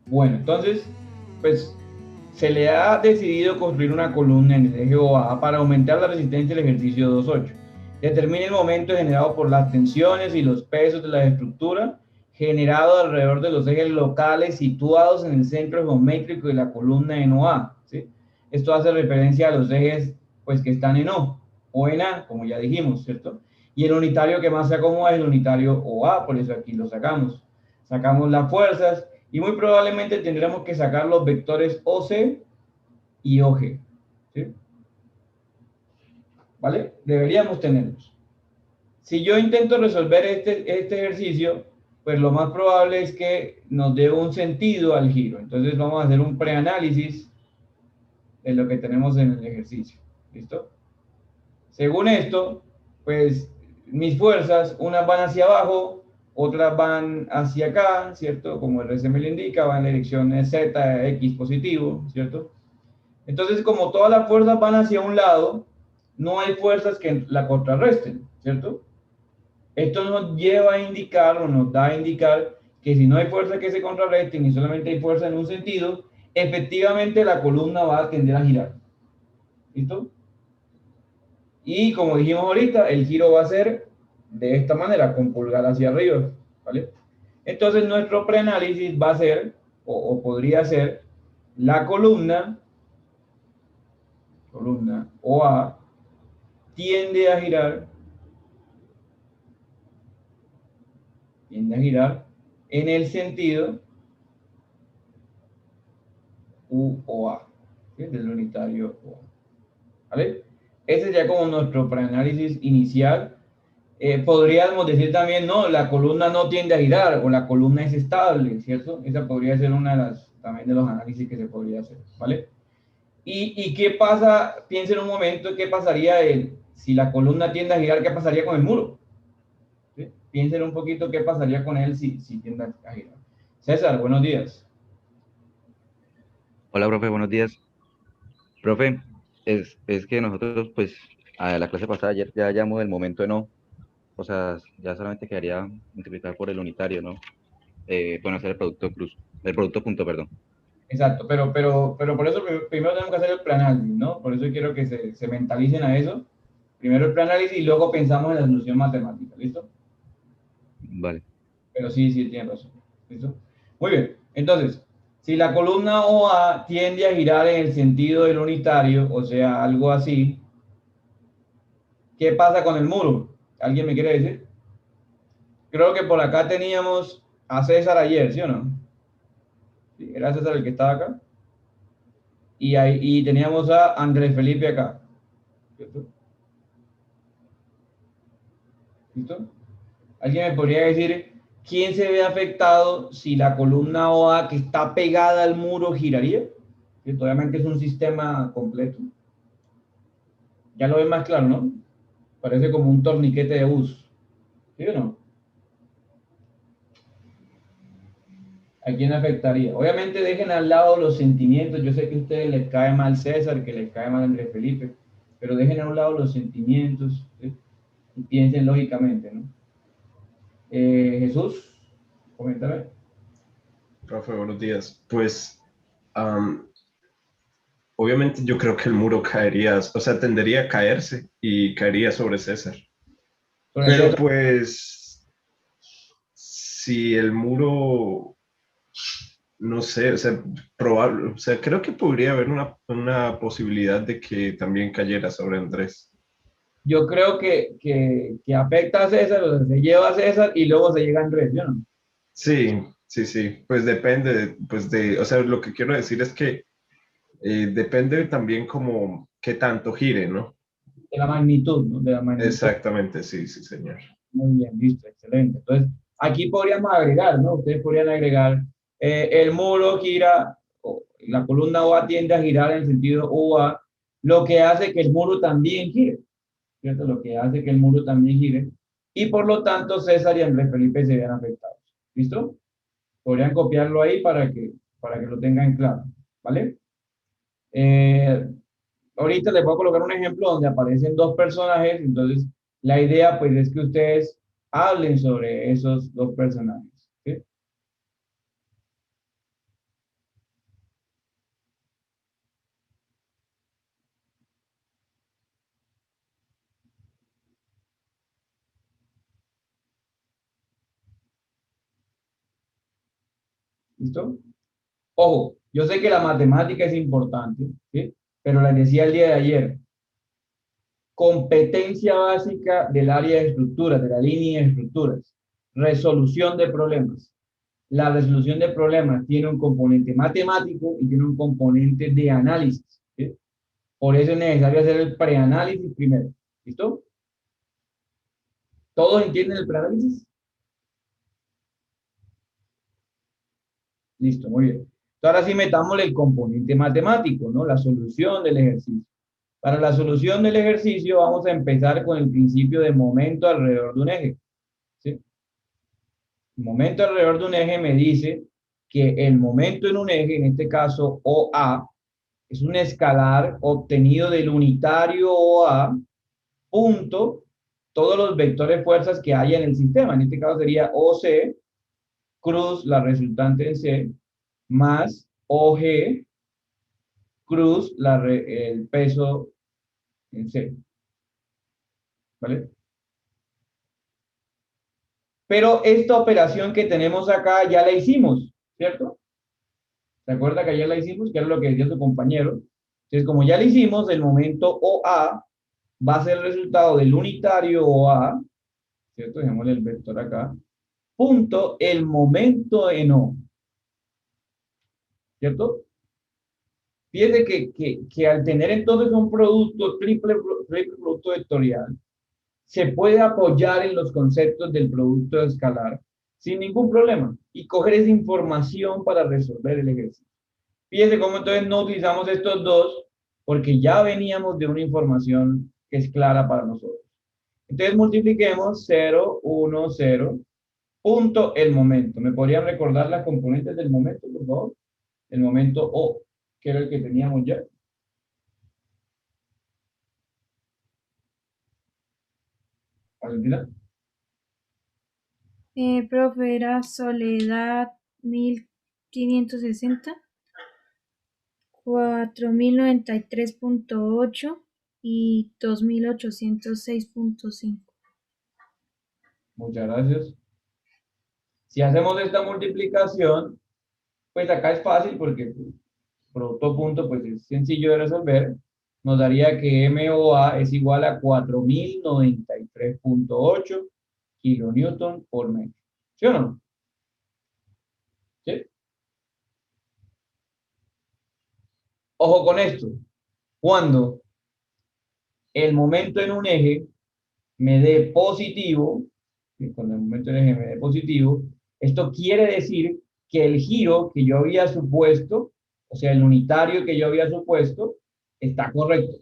Bueno, entonces, pues se le ha decidido construir una columna en el eje OA para aumentar la resistencia del ejercicio 2.8. Determine el momento generado por las tensiones y los pesos de la estructura generado alrededor de los ejes locales situados en el centro geométrico de la columna en OA. ¿Sí? Esto hace referencia a los ejes pues, que están en o en A, como ya dijimos, ¿cierto? Y el unitario que más se acomoda es el unitario OA, por eso aquí lo sacamos. Sacamos las fuerzas y muy probablemente tendremos que sacar los vectores OC y OG. ¿Sí? ¿Vale? Deberíamos tenerlos. Si yo intento resolver este ejercicio, pues lo más probable es que nos dé un sentido al giro. Entonces vamos a hacer un preanálisis de lo que tenemos en el ejercicio. ¿Listo? Según esto, pues mis fuerzas, unas van hacia abajo, otras van hacia acá, ¿cierto? Como el RC me lo indica, van en la dirección Z, X positivo, ¿cierto? Entonces, como todas las fuerzas van hacia un lado, no hay fuerzas que la contrarresten, ¿cierto? Esto nos lleva a indicar o nos da a indicar que si no hay fuerzas que se contrarresten y solamente hay fuerza en un sentido, efectivamente la columna va a tender a girar. ¿Listo? Y como dijimos ahorita, el giro va a ser de esta manera, con pulgar hacia arriba, ¿vale? Entonces nuestro preanálisis va a ser, o podría ser, la columna OA tiende a girar en el sentido U o A, ¿sí? Del unitario OA, ¿vale? Ese sería como nuestro preanálisis inicial. Podríamos decir también, no, la columna no tiende a girar o la columna es estable, ¿cierto? Esa podría ser una de las, también de los análisis que se podría hacer, ¿vale? ¿Y qué pasa? Piensa en un momento, ¿qué pasaría si la columna tiende a girar? ¿Qué pasaría con el muro? ¿Sí? Piensen un poquito qué pasaría con él si tiende a girar. César, buenos días. Hola, profe, buenos días. Profe, es que nosotros, pues, a la clase pasada ayer ya hallamos el momento de no, o sea, ya solamente quedaría multiplicar por el unitario, ¿no? Bueno, hacer el producto cruz, el producto punto, perdón. Exacto, pero por eso primero tenemos que hacer el preanálisis, ¿no? Por eso quiero que se mentalicen a eso. Primero el preanálisis y luego pensamos en la solución matemática, ¿listo? Vale. Pero sí, sí, tiene razón. ¿Listo? Muy bien. Entonces, si la columna OA tiende a girar en el sentido del unitario, o sea, algo así, ¿qué pasa con el muro? ¿Alguien me quiere decir? Creo que por acá teníamos a César ayer, ¿sí o no? Sí, era César el que estaba acá. Y teníamos a Andrés Felipe acá. ¿Cierto? ¿Listo? ¿Alguien me podría decir quién se ve afectado si la columna OA que está pegada al muro giraría? Que obviamente es un sistema completo. Ya lo ven más claro, ¿no? Parece como un torniquete de bus. ¿Sí o no? ¿A quién afectaría? Obviamente dejen al lado los sentimientos. Yo sé que a ustedes les cae mal César, que les cae mal Andrés Felipe, pero dejen a un lado los sentimientos, ¿sí? Y piensen lógicamente, ¿no? Jesús, coméntame. Profe, buenos días. Pues, am, obviamente yo creo que el muro caería, o sea, tendería a caerse y caería sobre César. Sobre Pero César. pues, si el muro, no sé, o sea, probable, o sea, creo que podría haber una posibilidad de que también cayera sobre Andrés. Yo creo que afecta a César, o sea, se lleva a César y luego se llega a Andrés, ¿yo no? Sí, sí, sí, pues depende, pues o sea, lo que quiero decir es que depende también como qué tanto gire, ¿no? De la magnitud, ¿no? De la magnitud. Exactamente, sí, sí, señor. Muy bien, listo, excelente. Entonces, aquí podríamos agregar, ¿no? Ustedes podrían agregar, el muro gira, la columna OA tiende a girar en el sentido OA, lo que hace que el muro también gire, ¿cierto? Lo que hace que el muro también gire. Y por lo tanto, César y Andrés Felipe se vean afectados. ¿Listo? Podrían copiarlo ahí para que lo tengan claro, ¿vale? Eh, Ahorita les voy a colocar un ejemplo donde aparecen dos personajes, entonces la idea pues es que ustedes hablen sobre esos dos personajes. ¿Sí? ¿Listo? Ojo, yo sé que la matemática es importante, ¿sí? Pero les decía el día de ayer, competencia básica del área de estructuras, de la línea de estructuras, resolución de problemas. La resolución de problemas tiene un componente matemático y tiene un componente de análisis, ¿sí? Por eso es necesario hacer el preanálisis primero. ¿Listo? ¿Todos entienden el preanálisis? Listo, muy bien. Ahora sí metámosle el componente matemático, ¿no? La solución del ejercicio. Para la solución del ejercicio vamos a empezar con el principio de momento alrededor de un eje, ¿sí? El momento alrededor de un eje me dice que el momento en un eje, en este caso OA, es un escalar obtenido del unitario OA, punto, todos los vectores fuerzas que haya en el sistema. En este caso sería OC, cruz la resultante en C, más OG, cruz el peso en C. ¿Vale? Pero esta operación que tenemos acá ya la hicimos, ¿cierto? ¿Se acuerda que ayer la hicimos? Que era lo que decía su compañero. Entonces, como ya la hicimos, el momento OA va a ser el resultado del unitario OA, ¿cierto? Dejémosle el vector acá, punto el momento en O, ¿cierto? Fíjate que al tener entonces un producto, triple producto vectorial, se puede apoyar en los conceptos del producto escalar sin ningún problema y coger esa información para resolver el ejercicio. Fíjense cómo entonces no utilizamos estos dos porque ya veníamos de una información que es clara para nosotros. Entonces multipliquemos 0, 1, 0, punto el momento. ¿Me podrían recordar las componentes del momento, por favor? El momento O, que era el que teníamos ya. ¿Valentina? Profe, era Soledad 1560, 4093.8 y 2806.5. Muchas gracias. Si hacemos esta multiplicación, pues acá es fácil porque producto punto pues es sencillo de resolver. Nos daría que MOA es igual a 4093.8 kilonewton por metro. ¿Sí o no? ¿Sí? Ojo con esto. Cuando el momento en un eje me dé positivo, cuando el momento en el eje me dé positivo, esto quiere decir que el giro que yo había supuesto, o sea, el unitario que yo había supuesto, está correcto.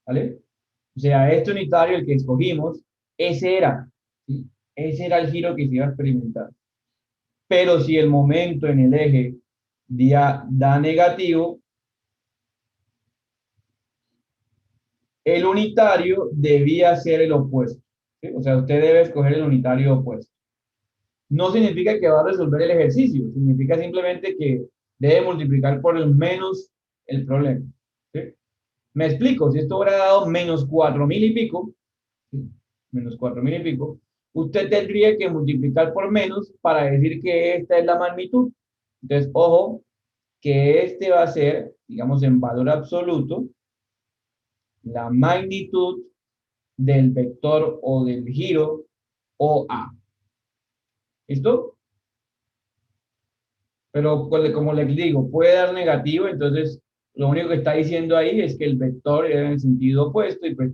¿Vale? O sea, este unitario, el que escogimos, ese era, ¿sí? Ese era el giro que se iba a experimentar. Pero si el momento en el eje da negativo, el unitario debía ser el opuesto, ¿sí? O sea, usted debe escoger el unitario opuesto. No significa que va a resolver el ejercicio, significa simplemente que debe multiplicar por el menos el problema, ¿sí? Me explico, si esto hubiera dado menos 4000 y pico, ¿sí? Menos 4000 y pico, usted tendría que multiplicar por menos para decir que esta es la magnitud. Entonces, ojo, que este va a ser, digamos, en valor absoluto, la magnitud del vector o del giro OA. ¿Listo? Pero como les digo, puede dar negativo, entonces lo único que está diciendo ahí es que el vector era en el sentido opuesto y pues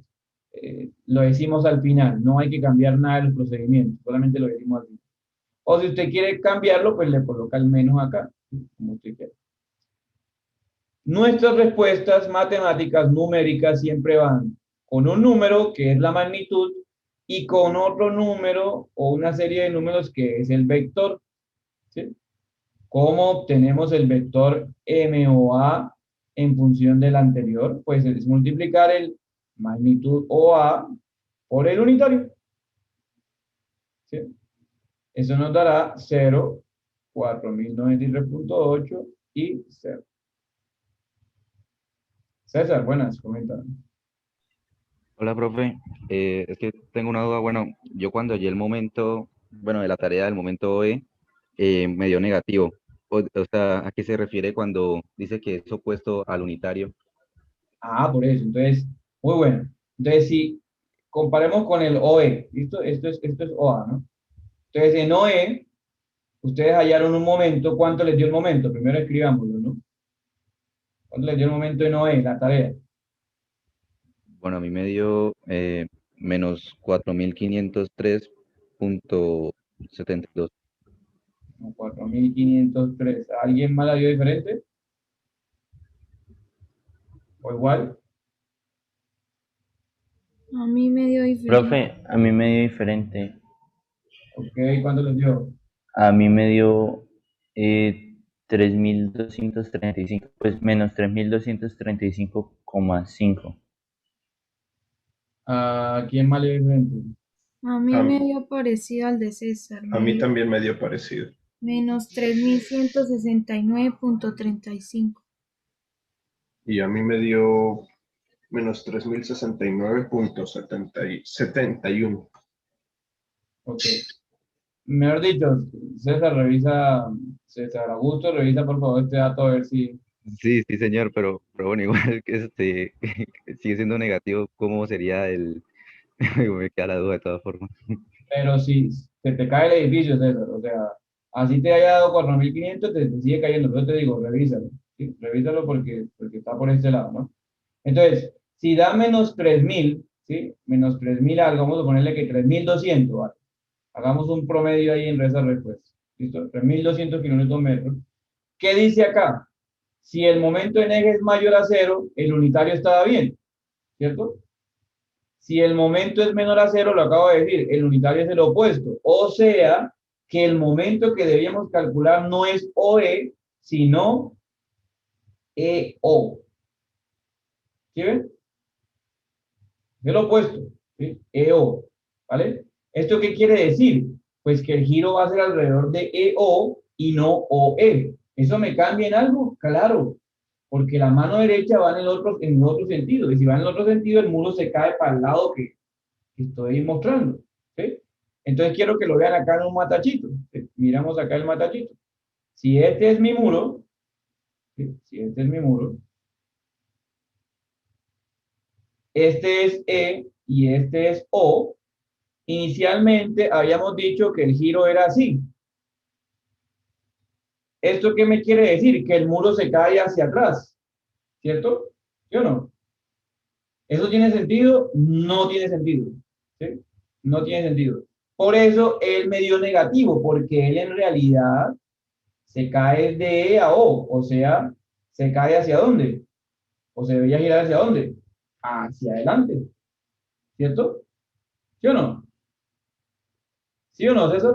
lo decimos al final, no hay que cambiar nada de los procedimientos, solamente lo decimos al final. O si usted quiere cambiarlo, pues le coloca el menos acá, como usted quiera. Nuestras respuestas matemáticas numéricas siempre van con un número que es la magnitud y con otro número o una serie de números que es el vector, ¿sí? ¿Cómo obtenemos el vector MOA en función del anterior? Pues es multiplicar el magnitud OA por el unitario, ¿sí? Eso nos dará 0, 4093.8 y 0. César, buenas, comenta. Hola, profe. Es que tengo una duda. Bueno, yo cuando hallé el momento, bueno, de la tarea del momento E, me dio negativo. o sea, ¿a qué se refiere cuando dice que es opuesto al unitario? Ah, por eso. Entonces, muy bueno. Entonces, si comparemos con el OE, ¿listo? Esto es OA, ¿no? Entonces, en OE, ustedes hallaron un momento. ¿Cuánto les dio el momento? Primero escribámoslo, ¿no? ¿Cuánto les dio el momento en OE, la tarea? Bueno, a mí me dio menos 4503.72. Como 4503. ¿Alguien más la dio diferente? ¿O igual? A mí me dio diferente. Profe, a mí me dio diferente. Ok, ¿cuánto les dio? A mí me dio 3.235, pues menos 3.235,5. ¿A quién más le dio diferente? A mí A, me dio parecido al de César. a Me mí dio también me dio parecido. menos 3169,35. Y a mí me dio menos 3069,71. Ok. Mejor dicho, César Augusto, revisa por favor este dato a ver si, Sí, sí, señor, pero bueno, igual que sigue siendo negativo, ¿cómo sería el? Me queda la duda de todas formas. pero si se te cae el edificio, César, o sea, así te haya dado 4.500, te sigue cayendo, pero te digo, revísalo, ¿sí? Revísalo porque está por este lado, ¿no? Entonces, si da menos 3.000, ¿sí? Menos 3.000 algo, vamos a ponerle que 3.200, ¿vale? Hagamos un promedio ahí en esa respuesta, ¿listo? 3.200 kilómetros metros. ¿Qué dice acá? Si el momento en eje es mayor a cero, el unitario estaba bien, ¿cierto? Si el momento es menor a cero, lo acabo de decir, el unitario es el opuesto. O sea, que el momento que debíamos calcular no es OE, sino EO. ¿Sí ven? Es el opuesto, ¿sí? EO, ¿vale? ¿Esto qué quiere decir? Pues que el giro va a ser alrededor de EO y no OE. ¿Eso me cambia en algo? Claro, porque la mano derecha va en el otro sentido, y si va en el otro sentido, el muro se cae para el lado que estoy mostrando, ¿sí? Entonces quiero que lo vean acá en un matachito, ¿sí? Miramos acá el matachito. Si este es mi muro, ¿sí? Si este es mi muro, este es E y este es O. Inicialmente habíamos dicho que el giro era así. ¿Esto qué me quiere decir? Que el muro se cae hacia atrás, ¿cierto? ¿Sí o no? ¿Eso tiene sentido? No tiene sentido, ¿sí? No tiene sentido. Por eso él me dio negativo, porque él en realidad se cae de E a O, o sea, se cae hacia dónde, o se debería girar hacia dónde, hacia adelante, ¿cierto? ¿Sí o no? ¿Sí o no, César?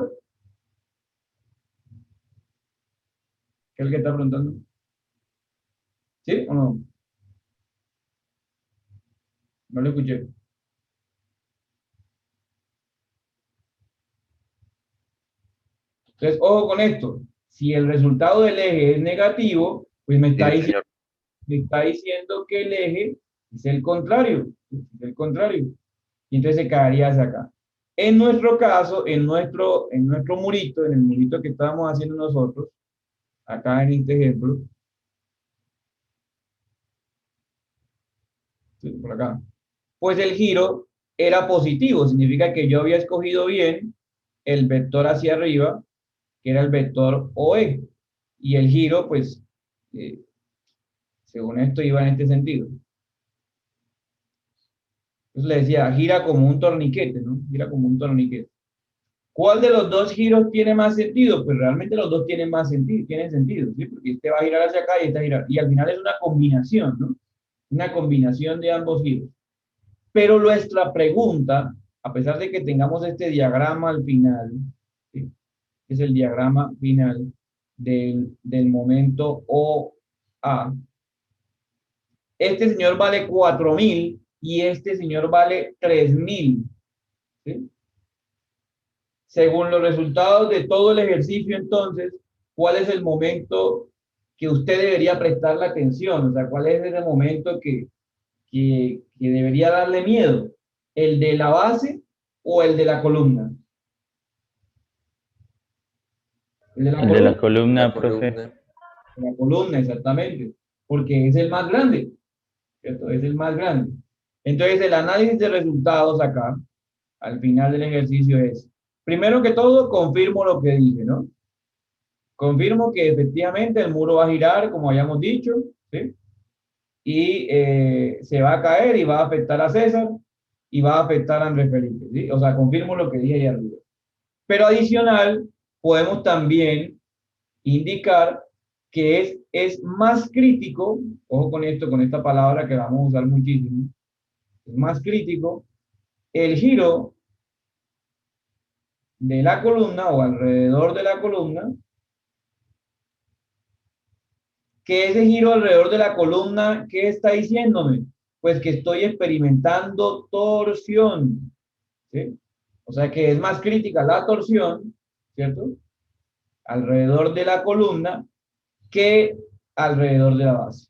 ¿Qué es el que está preguntando? ¿Sí o no? No lo escuché. Entonces, ojo con esto. Si el resultado del eje es negativo, pues me está Sí, diciendo, señor. me está diciendo que el eje es el contrario. Es el contrario. Y entonces se caería hacia acá. En nuestro caso, en nuestro murito, en el murito que estábamos haciendo nosotros, acá en este ejemplo, sí, por acá, pues el giro era positivo, significa que yo había escogido bien el vector hacia arriba, que era el vector OE, y el giro, pues, eh, según esto iba en este sentido. Entonces le decía, gira como un torniquete, ¿no? Gira como un torniquete. ¿Cuál de los dos giros tiene más sentido? Pues realmente los dos tienen sentido, ¿sí? Porque este va a girar hacia acá y este va a girar. Y al final es una combinación, ¿no? Una combinación de ambos giros. Pero nuestra pregunta, a pesar de que tengamos este diagrama al final, ¿sí? Es el diagrama final del momento OA. Este señor vale 4.000 y este señor vale 3.000, ¿sí? Según los resultados de todo el ejercicio, entonces, ¿cuál es el momento que usted debería prestarle atención? O sea, ¿cuál es ese momento que debería darle miedo? ¿El de la base o el de la columna? El de la El de la columna. columna, profe. La columna, exactamente, porque es el más grande, ¿cierto? Es el más grande. Entonces, el análisis de resultados acá, al final del ejercicio es, primero que todo, confirmo lo que dije, ¿no? Confirmo que efectivamente el muro va a girar, como habíamos dicho, ¿sí? Y se va a caer y va a afectar a César y va a afectar a Andrés Felipe, ¿sí? O sea, confirmo lo que dije ahí arriba. Pero adicional, podemos también indicar que es más crítico, ojo con esto, con esta palabra que vamos a usar muchísimo, es más crítico el giro de la columna o alrededor de la columna, que ese giro alrededor de la columna, ¿qué está diciéndome? Pues que estoy experimentando torsión, ¿sí? O sea que es más crítica la torsión, ¿cierto? Alrededor de la columna que alrededor de la base.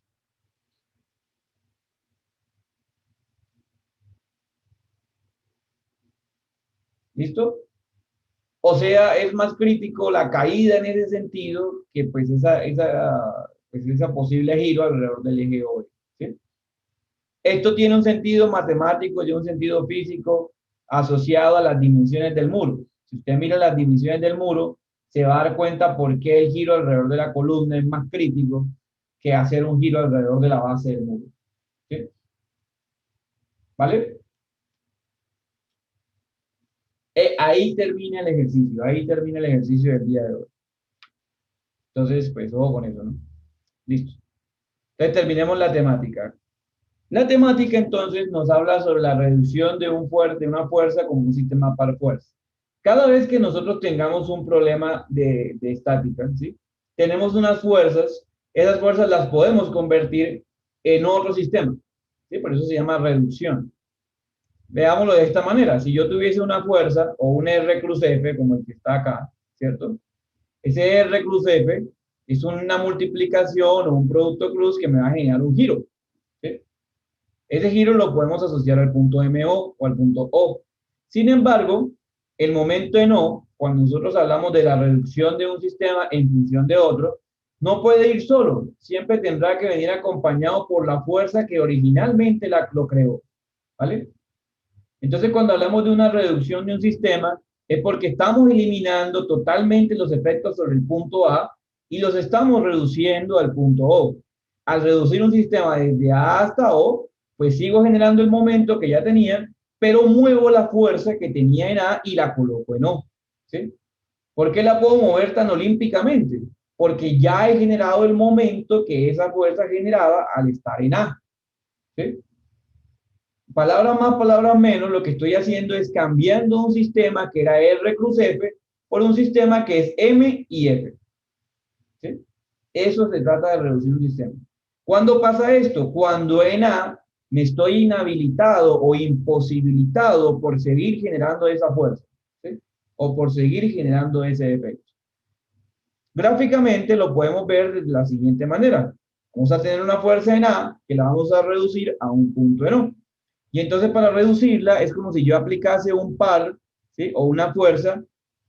¿Listo? O sea, es más crítico la caída en ese sentido que pues esa posible giro alrededor del eje O. ¿Sí? Esto tiene un sentido matemático y un sentido físico asociado a las dimensiones del muro. Si usted mira las dimensiones del muro, se va a dar cuenta por qué el giro alrededor de la columna es más crítico que hacer un giro alrededor de la base del muro. ¿Sí? ¿Vale? Ahí termina el ejercicio del día de hoy. Entonces, pues, ojo con eso, ¿no? Listo. Entonces, terminemos la temática. La temática, entonces, nos habla sobre la reducción de una fuerza como un sistema par fuerza. Cada vez que nosotros tengamos un problema de estática, ¿sí? Tenemos unas fuerzas, esas fuerzas las podemos convertir en otro sistema, ¿sí? Por eso se llama reducción. Veámoslo de esta manera. Si yo tuviese una fuerza o un R cruz F, como el que está acá, ¿cierto? Ese R cruz F es una multiplicación o un producto cruz que me va a generar un giro, ¿sí? Ese giro lo podemos asociar al punto MO o al punto O. Sin embargo, el momento en O, cuando nosotros hablamos de la reducción de un sistema en función de otro, no puede ir solo, siempre tendrá que venir acompañado por la fuerza que originalmente lo creó, ¿vale? Entonces, cuando hablamos de una reducción de un sistema, es porque estamos eliminando totalmente los efectos sobre el punto A y los estamos reduciendo al punto O. Al reducir un sistema desde A hasta O, pues sigo generando el momento que ya tenía, pero muevo la fuerza que tenía en A y la coloco en O, ¿sí? ¿Por qué la puedo mover tan olímpicamente? Porque ya he generado el momento que esa fuerza generaba al estar en A, ¿sí? Palabras más, palabras menos, lo que estoy haciendo es cambiando un sistema que era R cruz F por un sistema que es M y F, ¿sí? Eso se trata de reducir un sistema. ¿Cuándo pasa esto? Cuando en A me estoy inhabilitado o imposibilitado por seguir generando esa fuerza, ¿sí? O por seguir generando ese efecto. Gráficamente lo podemos ver de la siguiente manera. Vamos a tener una fuerza en A que la vamos a reducir a un punto en O. Y entonces para reducirla es como si yo aplicase un par, ¿sí? O una fuerza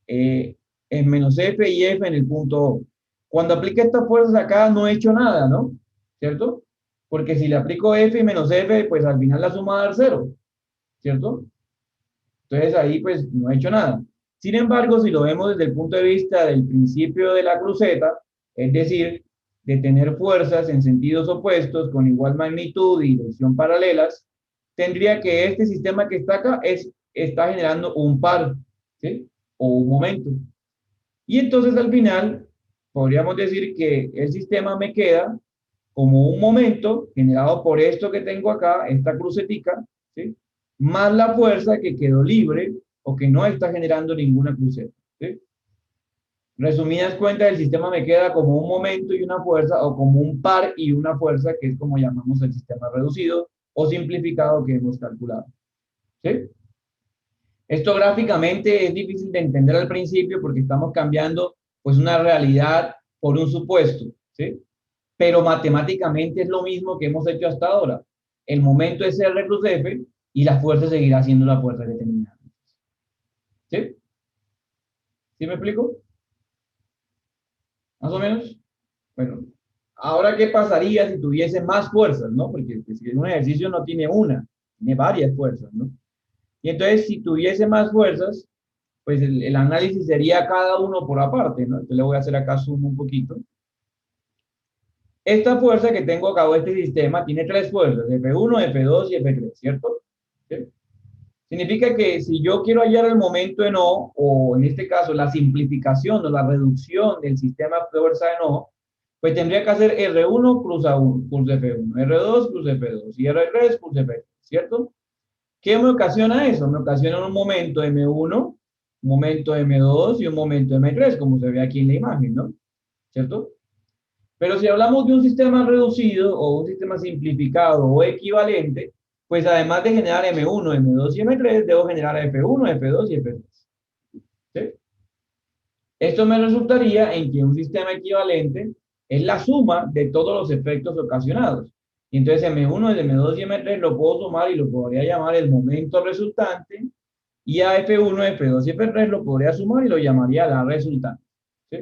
en menos F y F en el punto O. Cuando aplique estas fuerzas acá no he hecho nada, ¿no? ¿Cierto? Porque si le aplico F y menos F, pues al final la suma va a dar 0, ¿cierto? Entonces ahí pues no he hecho nada. Sin embargo, si lo vemos desde el punto de vista del principio de la cruceta, es decir, de tener fuerzas en sentidos opuestos con igual magnitud y dirección paralelas, tendría que este sistema que está acá está generando un par, ¿sí? O un momento. Y entonces al final podríamos decir que el sistema me queda como un momento generado por esto que tengo acá, esta crucetica, ¿sí? Más la fuerza que quedó libre o que no está generando ninguna cruceta, ¿sí? Resumidas cuentas, el sistema me queda como un momento y una fuerza, o como un par y una fuerza, que es como llamamos el sistema reducido o simplificado que hemos calculado, ¿sí? Esto gráficamente es difícil de entender al principio porque estamos cambiando pues una realidad por un supuesto, ¿sí? Pero matemáticamente es lo mismo que hemos hecho hasta ahora. El momento es R plus F y la fuerza seguirá siendo la fuerza que tenía. ¿Sí? ¿Sí me explico? ¿Más o menos? Bueno, ahora, ¿qué pasaría si tuviese más fuerzas, no? Porque pues, si un ejercicio no tiene una, tiene varias fuerzas, ¿no? Y entonces, si tuviese más fuerzas, pues el análisis sería cada uno por aparte, ¿no? Entonces le voy a hacer acá zoom un poquito. Esta fuerza que tengo acá, o este sistema, tiene tres fuerzas, F1, F2 y F3, ¿cierto? ¿Sí? Significa que si yo quiero hallar el momento en O, o en este caso la simplificación o la reducción del sistema de fuerza en O, pues tendría que hacer R1 plus A1 plus F1, R2 plus F2 y R3 plus F3, ¿cierto? ¿Qué me ocasiona eso? Me ocasiona un momento M1, un momento M2 y un momento M3, como se ve aquí en la imagen, ¿no? ¿Cierto? Pero si hablamos de un sistema reducido o un sistema simplificado o equivalente, pues además de generar M1, M2 y M3, debo generar F1, F2 y F3. ¿Sí? Esto me resultaría en que un sistema equivalente es la suma de todos los efectos ocasionados. Y entonces M1, M2 y M3 lo puedo sumar y lo podría llamar el momento resultante. Y a F1, F2 y F3 lo podría sumar y lo llamaría la resultante. ¿Sí?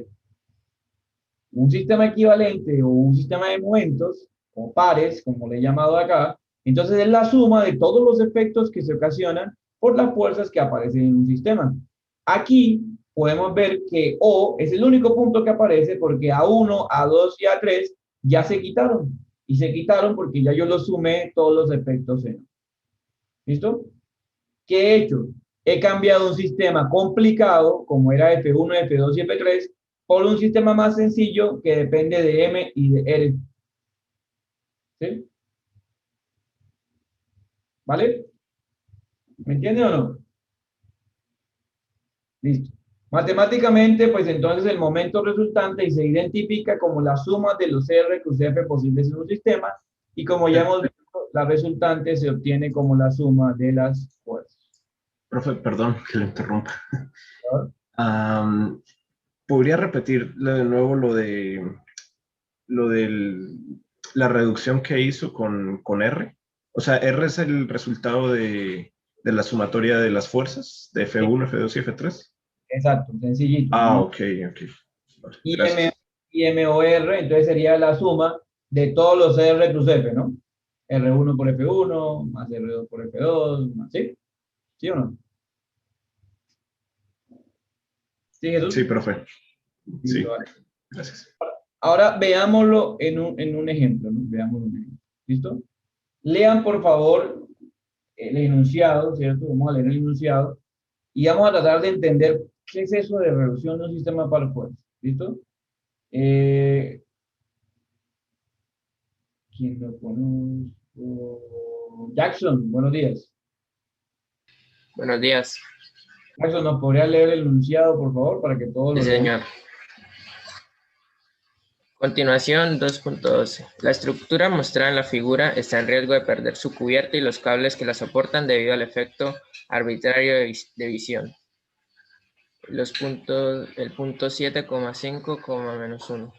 Un sistema equivalente o un sistema de momentos, o pares, como le he llamado acá, entonces es la suma de todos los efectos que se ocasionan por las fuerzas que aparecen en un sistema. Aquí podemos ver que O es el único punto que aparece porque A1, A2 y A3 ya se quitaron. Y se quitaron porque ya yo los sumé todos los efectos en O. ¿Listo? ¿Qué he hecho? He cambiado un sistema complicado, como era F1, F2 y F3, por un sistema más sencillo que depende de M y de R. ¿Sí? ¿Vale? ¿Me entiende o no? Listo. Matemáticamente, pues entonces el momento resultante se identifica como la suma de los R plus F posibles en un sistema y como ya hemos visto, la resultante se obtiene como la suma de las fuerzas. Profe, perdón que le interrumpa. ¿Verdad? ¿Podría repetir de nuevo la reducción que hizo con R? O sea, R es el resultado de la sumatoria de las fuerzas de F1, F2 y F3. Exacto, sencillito. Ah, ¿no? ok. Vale, Y gracias. M o R, entonces sería la suma de todos los R plus F, ¿no? R1 por F1, más R2 por F2, más, ¿sí? ¿Sí o no? ¿Sí, Jesús? Sí, profe. Sí, Listo, vale. gracias. Ahora veámoslo en un ejemplo, ¿no? Veámoslo en un ejemplo. ¿Listo? Lean, por favor, el enunciado, ¿cierto? Vamos a leer el enunciado y vamos a tratar de entender qué es eso de reducción de un sistema para fuerza. ¿Listo? ¿Quién lo conozco? Jackson, buenos días. Buenos días, Jackson, ¿nos podría leer el enunciado, por favor, para que todos lo sí, lean? señor. Continuación 2.12. La estructura mostrada en la figura está en riesgo de perder su cubierta y los cables que la soportan debido al efecto arbitrario de visión. El punto 7,5, -1.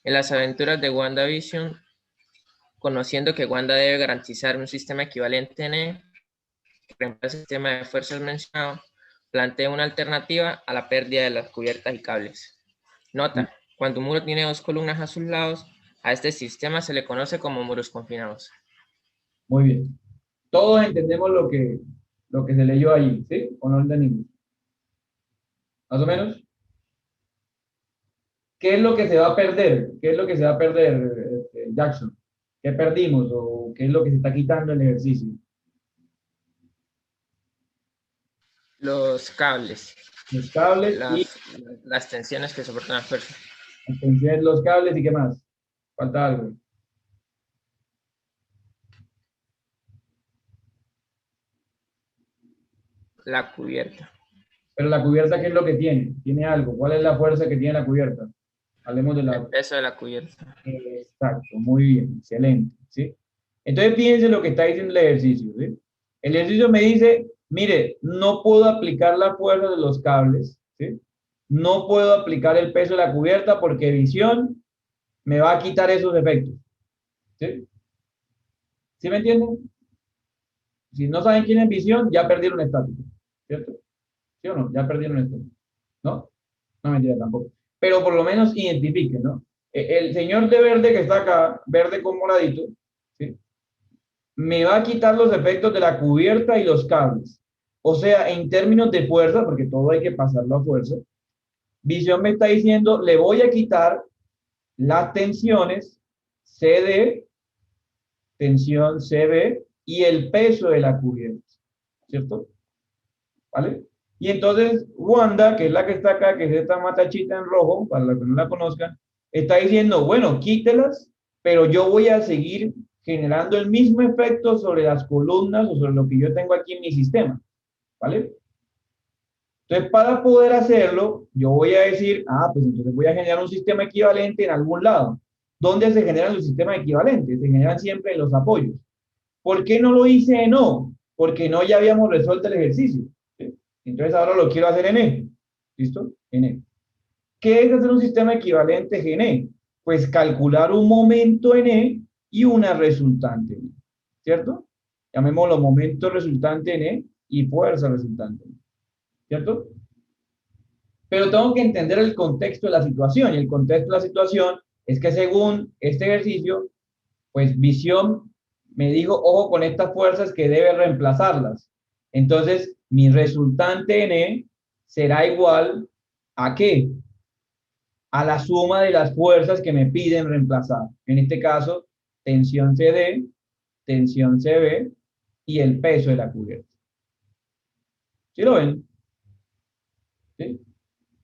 En las aventuras de WandaVision, conociendo que Wanda debe garantizar un sistema equivalente en E, que reemplace el sistema de fuerzas mencionado, plantea una alternativa a la pérdida de las cubiertas y cables. Nota: cuando un muro tiene dos columnas a sus lados, a este sistema se le conoce como muros confinados. Muy bien. Todos entendemos lo que se leyó ahí, ¿sí? ¿O no entendimos? ¿Más o menos? ¿Qué es lo que se va a perder? ¿Qué es lo que se va a perder, Jackson? ¿Qué perdimos o qué es lo que se está quitando en el ejercicio? Los cables, Los cables y las tensiones que soportan las fuerzas. entonces los cables y qué más. Falta algo. La cubierta. Pero la cubierta, ¿qué es lo que tiene? Tiene algo. ¿Cuál es la fuerza que tiene la cubierta? Hablemos de El la... peso de la cubierta. Exacto, muy bien, excelente, ¿sí? Entonces fíjense lo que está diciendo el ejercicio, ¿sí? El ejercicio me dice, mire, no puedo aplicar la fuerza de los cables, ¿sí? No puedo aplicar el peso de la cubierta porque visión me va a quitar esos efectos, ¿sí? ¿Sí me entienden? Si no saben quién es visión, ya perdieron estática, ¿cierto? ¿Sí o no? Ya perdieron estática, ¿no? No mentira tampoco. pero por lo menos identifiquen, ¿no? El señor de verde que está acá, verde con moradito, ¿sí? Me va a quitar los efectos de la cubierta y los cables. O sea, en términos de fuerza, porque todo hay que pasarlo a fuerza, Visión me está diciendo, le voy a quitar las tensiones CD, tensión CB y el peso de la cubierta, ¿cierto? ¿Vale? Y entonces Wanda, que es la que está acá, que es esta matachita en rojo, para los que no la conozcan, está diciendo, bueno, quítelas, pero yo voy a seguir generando el mismo efecto sobre las columnas o sobre lo que yo tengo aquí en mi sistema, ¿vale? Entonces, para poder hacerlo, yo voy a decir, pues entonces voy a generar un sistema equivalente en algún lado. ¿Dónde se generan los sistemas equivalentes? Se generan siempre en los apoyos. ¿Por qué no lo hice en O? Porque no ya habíamos resuelto el ejercicio, ¿sí? Entonces ahora lo quiero hacer en E. ¿Listo? En E. ¿Qué es hacer un sistema equivalente en E? Pues calcular un momento en E y una resultante en E, ¿cierto? Llamémoslo momento resultante en E y fuerza resultante en E, ¿cierto? Pero tengo que entender el contexto de la situación, y el contexto de la situación es que según este ejercicio, pues Visión me dijo, ojo con estas fuerzas que debe reemplazarlas. Entonces, mi resultante en E será igual ¿a qué? A la suma de las fuerzas que me piden reemplazar. En este caso, tensión CD, tensión CB y el peso de la cubierta. ¿Sí lo ven? ¿Sí?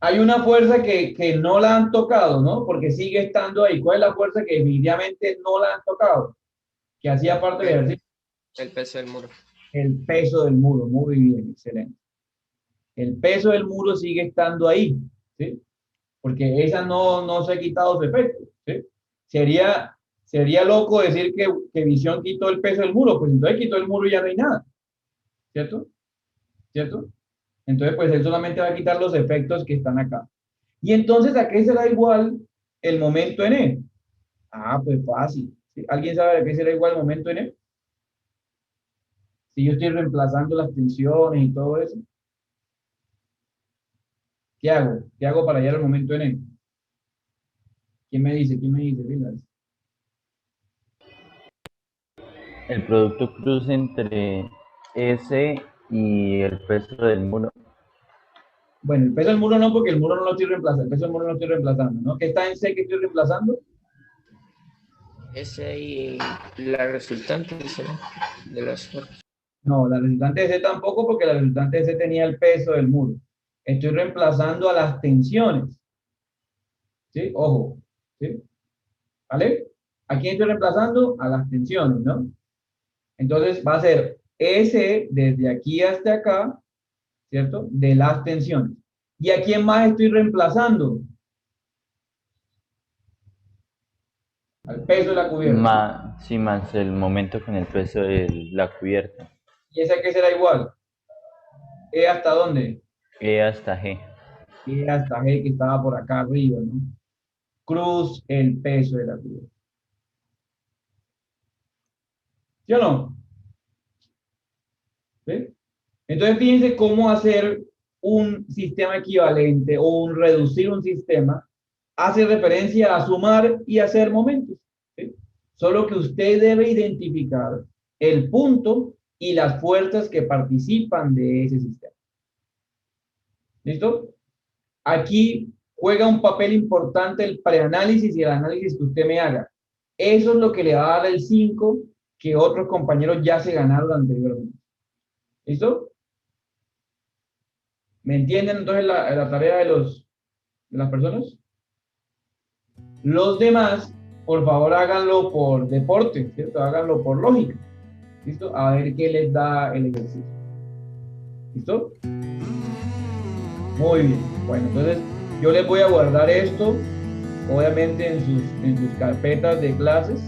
Hay una fuerza que no la han tocado, ¿no? Porque sigue estando ahí. ¿Cuál es la fuerza que definitivamente no la han tocado? Que hacía parte del ejercicio. El peso del muro. El peso del muro. Muy bien, excelente. El peso del muro sigue estando ahí, ¿sí? Porque esa no se ha quitado su efecto, ¿sí? Sería loco decir que Visión quitó el peso del muro, pues entonces quitó el muro y ya no hay nada, ¿cierto? ¿Cierto? Entonces, pues él solamente va a quitar los efectos que están acá. Y entonces, ¿a qué será igual el momento en E? Pues fácil. ¿Sí? ¿Alguien sabe a qué será igual el momento en E? Si yo estoy reemplazando las tensiones y todo eso. ¿Qué hago? ¿Qué hago para hallar el momento en E? ¿Quién me dice? ¿Quién me dice? Pilas. El producto cruz entre S y el peso del muro. Bueno, el peso del muro no, porque el muro no lo estoy reemplazando. El peso del muro no lo estoy reemplazando, ¿no? ¿Qué está en C que estoy reemplazando? Ese y la resultante, ¿no? De las fuerzas. No, la resultante de C tampoco, porque la resultante de C tenía el peso del muro. Estoy reemplazando a las tensiones. ¿Sí? Ojo. ¿Sí? ¿Vale? ¿A quién estoy reemplazando? A las tensiones, ¿no? Entonces va a ser S desde aquí hasta acá, ¿cierto? De las tensiones. ¿Y a quién más estoy reemplazando? Al peso de la cubierta. Sí, más el momento con el peso de la cubierta. ¿Y ese qué será igual? ¿E hasta dónde? E hasta G. E hasta G, que estaba por acá arriba, ¿no? Cruz el peso de la cubierta. ¿Sí o no? ¿Sí? Entonces, fíjense cómo hacer un sistema equivalente o reducir un sistema hace referencia a sumar y hacer momentos, ¿sí? Solo que usted debe identificar el punto y las fuerzas que participan de ese sistema. ¿Listo? Aquí juega un papel importante el preanálisis y el análisis que usted me haga. Eso es lo que le va a dar el 5 que otros compañeros ya se ganaron anteriormente. ¿Listo? ¿Me entienden entonces la tarea de las personas? Los demás, por favor, háganlo por deporte, ¿cierto? Háganlo por lógica. ¿Listo? A ver qué les da el ejercicio. ¿Listo? Muy bien. Bueno, entonces yo les voy a guardar esto, obviamente en sus carpetas de clases.